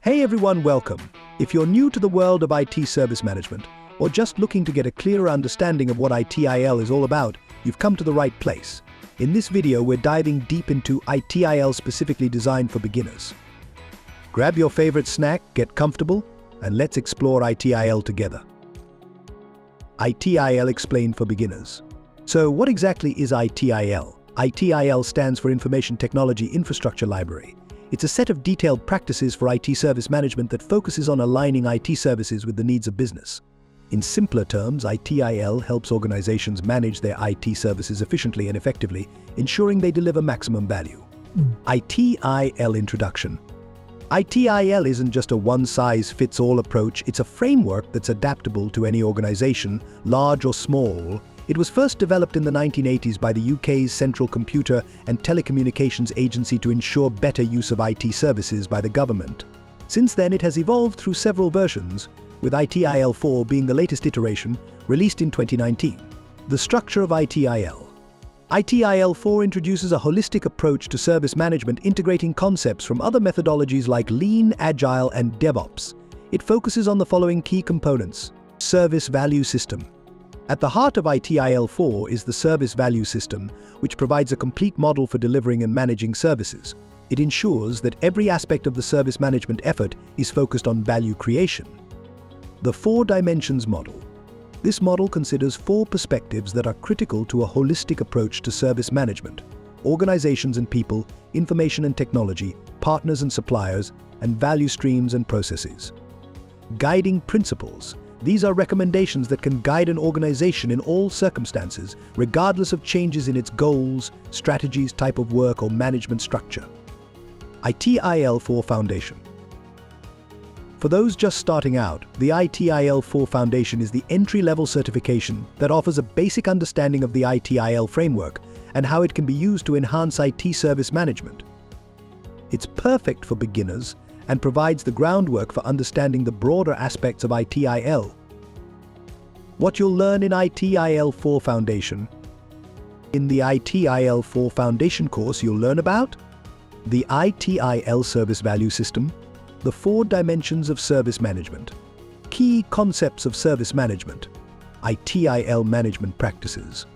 Hey everyone, welcome. If you're new to the world of IT service management, or just looking to get a clearer understanding of what ITIL is all about, you've come to the right place. In this video, we're diving deep into ITIL specifically designed for beginners. Grab your favorite snack, get comfortable, and let's explore ITIL together. ITIL Explained for Beginners. So what exactly is ITIL? ITIL stands for Information Technology Infrastructure Library. It's a set of detailed practices for IT service management that focuses on aligning IT services with the needs of business. In simpler terms, ITIL helps organizations manage their IT services efficiently and effectively, ensuring they deliver maximum value. ITIL Introduction. ITIL isn't just a one-size-fits-all approach, it's a framework that's adaptable to any organization, large or small. It was first developed in the 1980s by the UK's Central Computer and Telecommunications Agency to ensure better use of IT services by the government. Since then, it has evolved through several versions, with ITIL 4 being the latest iteration, released in 2019. The structure of ITIL. ITIL 4 introduces a holistic approach to service management, integrating concepts from other methodologies like Lean, Agile, and DevOps. It focuses on the following key components. Service Value System. At the heart of ITIL 4 is the Service Value System, which provides a complete model for delivering and managing services. It ensures that every aspect of the service management effort is focused on value creation. The 4 Dimensions Model. This model considers 4 perspectives that are critical to a holistic approach to service management: organizations and people, information and technology, partners and suppliers, and value streams and processes. Guiding Principles. These are recommendations that can guide an organization in all circumstances, regardless of changes in its goals, strategies, type of work, or management structure. ITIL 4 Foundation. For those just starting out, the ITIL 4 Foundation is the entry-level certification that offers a basic understanding of the ITIL framework and how it can be used to enhance IT service management. It's perfect for beginners and provides the groundwork for understanding the broader aspects of ITIL. What you'll learn in ITIL 4 Foundation. In the ITIL 4 Foundation course, you'll learn about the ITIL Service Value System, the 4 dimensions of service management, key concepts of service management, ITIL management practices.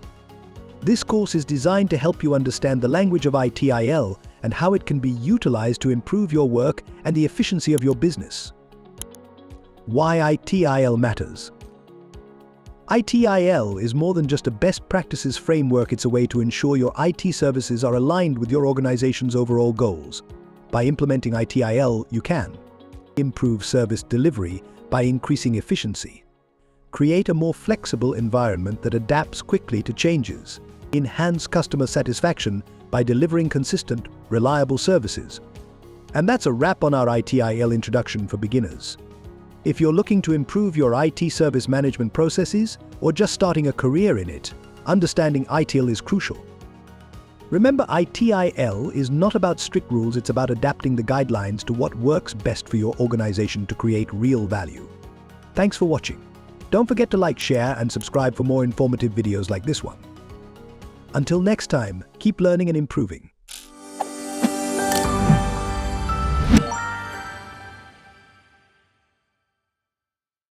This course is designed to help you understand the language of ITIL and how it can be utilized to improve your work and the efficiency of your business. Why ITIL matters. ITIL is more than just a best practices framework, it's a way to ensure your IT services are aligned with your organization's overall goals. By implementing ITIL, you can improve service delivery by increasing efficiency, create a more flexible environment that adapts quickly to changes, enhance customer satisfaction by delivering consistent, reliable services. And that's a wrap on our ITIL Introduction for Beginners. If you're looking to improve your IT service management processes or just starting a career in it, understanding ITIL is crucial. Remember, ITIL is not about strict rules, it's about adapting the guidelines to what works best for your organization to create real value. Thanks for watching. Don't forget to like, share, and subscribe for more informative videos like this one. Until next time, keep learning and improving.